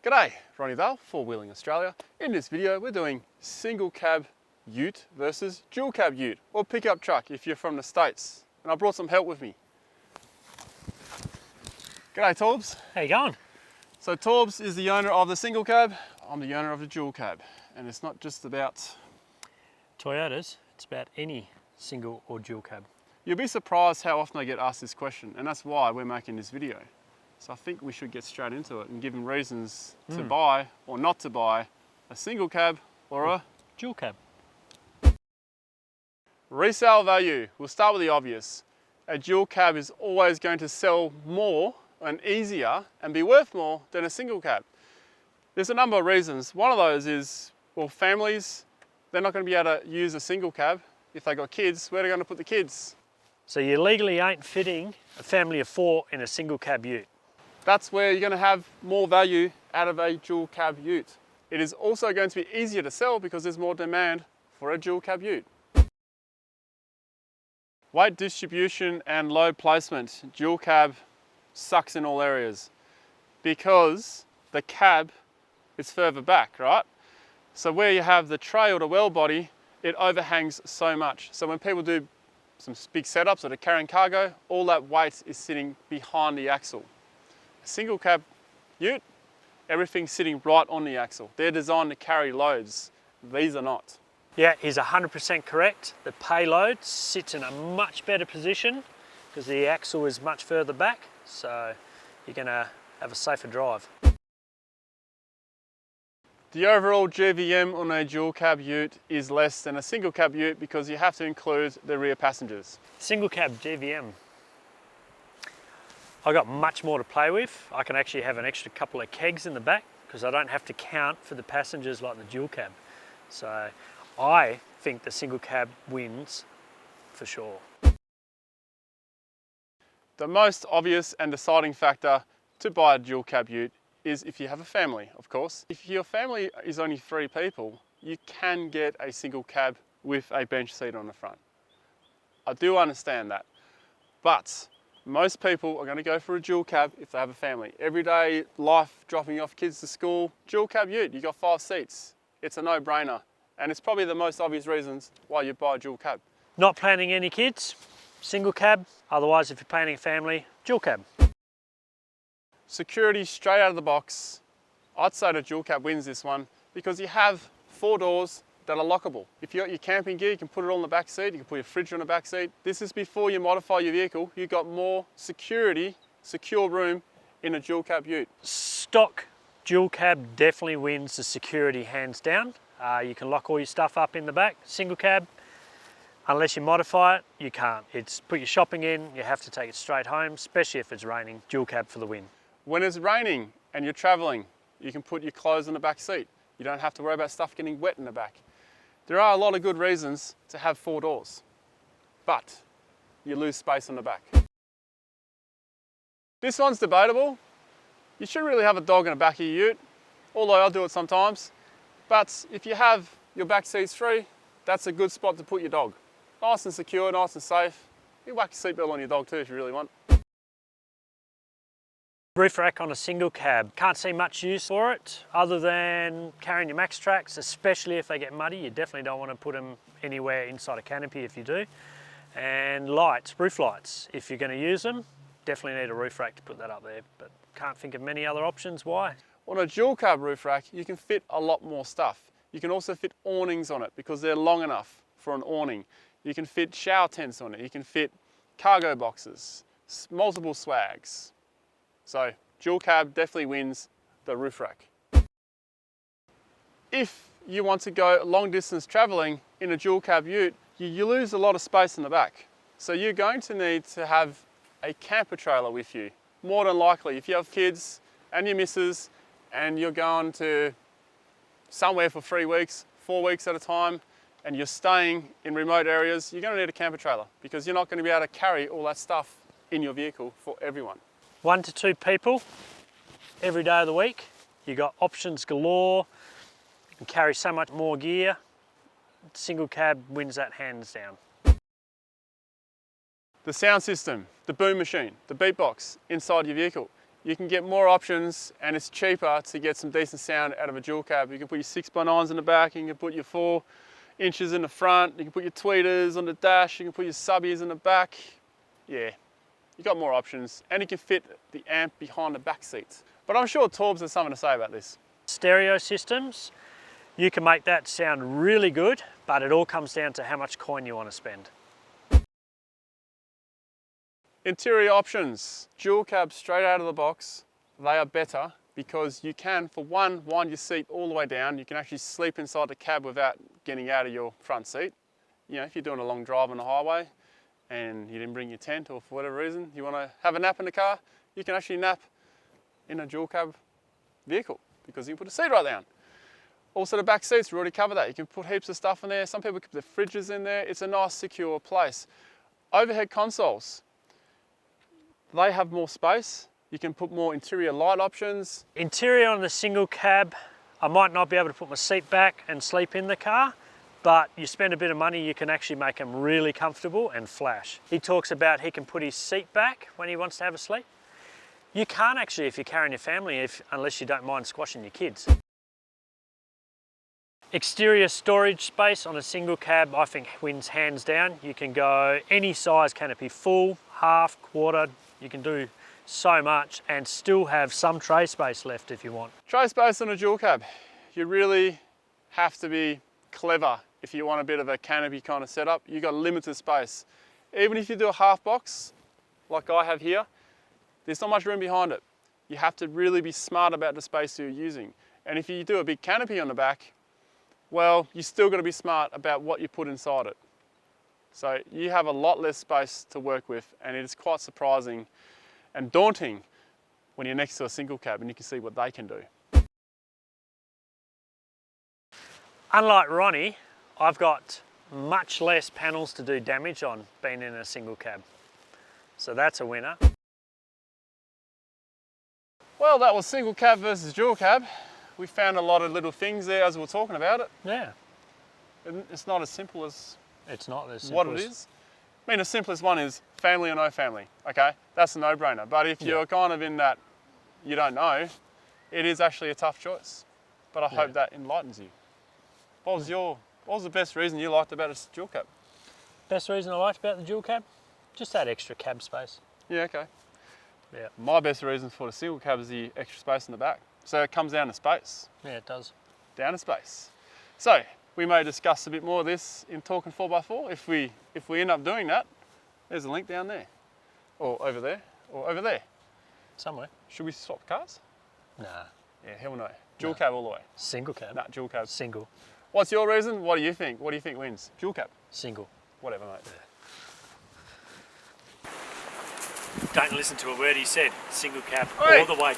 G'day, Ronnie Val, Four Wheeling Australia. In this video we're doing single cab ute versus dual cab ute or pickup truck if you're from the States. And I brought some help with me. G'day Torbs. How you going? So Torbs is the owner of the single cab, I'm the owner of the dual cab. And it's not just about Toyotas, it's about any single or dual cab. You'll be surprised how often I get asked this question, and that's why we're making this video. So I think we should get straight into it and give them reasons to buy or not to buy a single cab or a dual cab. Resale value. We'll start with the obvious. A dual cab is always going to sell more and easier and be worth more than a single cab. There's a number of reasons. One of those is, well, families, they're not going to be able to use a single cab. If they've got kids, where are they going to put the kids? So you legally ain't fitting a family of 4 in a single cab ute. That's where you're going to have more value out of a dual cab ute. It is also going to be easier to sell because there's more demand for a dual cab ute. Weight distribution and load placement. Dual cab sucks in all areas because the cab is further back, right? So where you have the tray or the well body, it overhangs so much. So when people do some big setups or they're carrying cargo, all that weight is sitting behind the axle. A single cab ute, everything's sitting right on the axle. They're designed to carry loads. These are not. Yeah, he's 100% correct. The payload sits in a much better position because the axle is much further back, so you're going to have a safer drive. The overall GVM on a dual cab ute is less than a single cab ute because you have to include the rear passengers. Single cab GVM. I got much more to play with. I can actually have an extra couple of kegs in the back because I don't have to count for the passengers like the dual cab. So I think the single cab wins for sure. The most obvious and deciding factor to buy a dual cab ute is if you have a family, of course. If your family is only 3 people, you can get a single cab with a bench seat on the front. I do understand that, but most people are going to go for a dual cab if they have a family. Everyday life, dropping off kids to school, dual cab ute, you got 5 seats. It's a no-brainer, and it's probably the most obvious reasons why you buy a dual cab. Not planning any kids, single cab. Otherwise, if you're planning a family, dual cab. Security straight out of the box. I'd say the dual cab wins this one because you have 4 doors that are lockable. If you've got your camping gear, you can put it all in the back seat, you can put your fridge on the back seat. This is before you modify your vehicle. You've got more secure room in a dual cab ute. Stock dual cab definitely wins the security hands down. You can lock all your stuff up in the back. Single cab, unless you modify it, you can't. It's put your shopping in, you have to take it straight home, especially if it's raining. Dual cab for the win. When it's raining and you're traveling, you can put your clothes in the back seat. You don't have to worry about stuff getting wet in the back. There are a lot of good reasons to have 4 doors, but you lose space on the back. This one's debatable. You shouldn't really have a dog in the back of your ute, although I'll do it sometimes. But if you have your back seats free, that's a good spot to put your dog. Nice and secure, nice and safe. You whack your seatbelt on your dog too if you really want. Roof rack on a single cab. Can't see much use for it other than carrying your max tracks, especially if they get muddy. You definitely don't want to put them anywhere inside a canopy if you do. And lights, roof lights. If you're going to use them, definitely need a roof rack to put that up there, but can't think of many other options. Why? On a dual cab roof rack, you can fit a lot more stuff. You can also fit awnings on it because they're long enough for an awning. You can fit shower tents on it. You can fit cargo boxes, multiple swags. So dual cab definitely wins the roof rack. If you want to go long distance traveling in a dual cab ute, you lose a lot of space in the back. So you're going to need to have a camper trailer with you. More than likely, if you have kids and your missus and you're going to somewhere for 3 weeks, 4 weeks at a time, and you're staying in remote areas, you're going to need a camper trailer because you're not going to be able to carry all that stuff in your vehicle for everyone. 1 to 2 people every day of the week. You got options galore. You can carry so much more gear. Single cab wins that hands down. The sound system, the boom machine, the beatbox inside your vehicle. you can get more options and it's cheaper to get some decent sound out of a dual cab. You can put your 6x9s in the back, you can put your 4 inches in the front, you can put your tweeters on the dash, you can put your subbies in the back. Yeah, you got more options and you can fit the amp behind the back seats. But I'm sure Torbs has something to say about this. Stereo systems, you can make that sound really good, but it all comes down to how much coin you want to spend. Interior options, dual cab straight out of the box, they are better because you can, for one, wind your seat all the way down. You can actually sleep inside the cab without getting out of your front seat. You know, if you're doing a long drive on the highway and you didn't bring your tent or for whatever reason, you want to have a nap in the car, you can actually nap in a dual cab vehicle because you can put a seat right down. Also the back seats, we already covered that. You can put heaps of stuff in there. Some people keep their fridges in there. It's a nice, secure place. Overhead consoles, they have more space. You can put more interior light options. Interior on the single cab, I might not be able to put my seat back and sleep in the car, but you spend a bit of money, you can actually make them really comfortable and flash. He talks about he can put his seat back when he wants to have a sleep. You can't actually if you're carrying your family, unless you don't mind squashing your kids. Exterior storage space on a single cab, I think wins hands down. You can go any size canopy, full, half, quarter, you can do so much and still have some tray space left if you want. Tray space on a dual cab. You really have to be clever if you want a bit of a canopy kind of setup. You've got limited space. Even if you do a half box, like I have here, there's not much room behind it. You have to really be smart about the space you're using. And if you do a big canopy on the back, well, you still got to be smart about what you put inside it. So you have a lot less space to work with, and it is quite surprising and daunting when you're next to a single cab and you can see what they can do. Unlike Ronnie, I've got much less panels to do damage on being in a single cab. So that's a winner. Well, that was single cab versus dual cab. We found a lot of little things there as we were talking about it. Yeah. It's not as simple as It's not as simple what it is. I mean, the simplest one is family or no family, okay? That's a no-brainer. But if you're kind of in that you don't know, it is actually a tough choice. But I hope that enlightens you. What was the best reason you liked about a dual cab? Best reason I liked about the dual cab? Just that extra cab space. Yeah, okay. Yeah. My best reason for the single cab is the extra space in the back. So it comes down to space. Yeah, it does. Down to space. So we may discuss a bit more of this in Talking 4x4 if we end up doing that. There's a link down there, or over there, or over there. Somewhere. Should we swap cars? Nah. Yeah, hell no. Dual cab all the way. Single cab. Nah, dual cab. Single. What's your reason? What do you think? What do you think wins? Dual cab. Single. Whatever, mate. Don't listen to a word he said. Single cab Oi. all the way.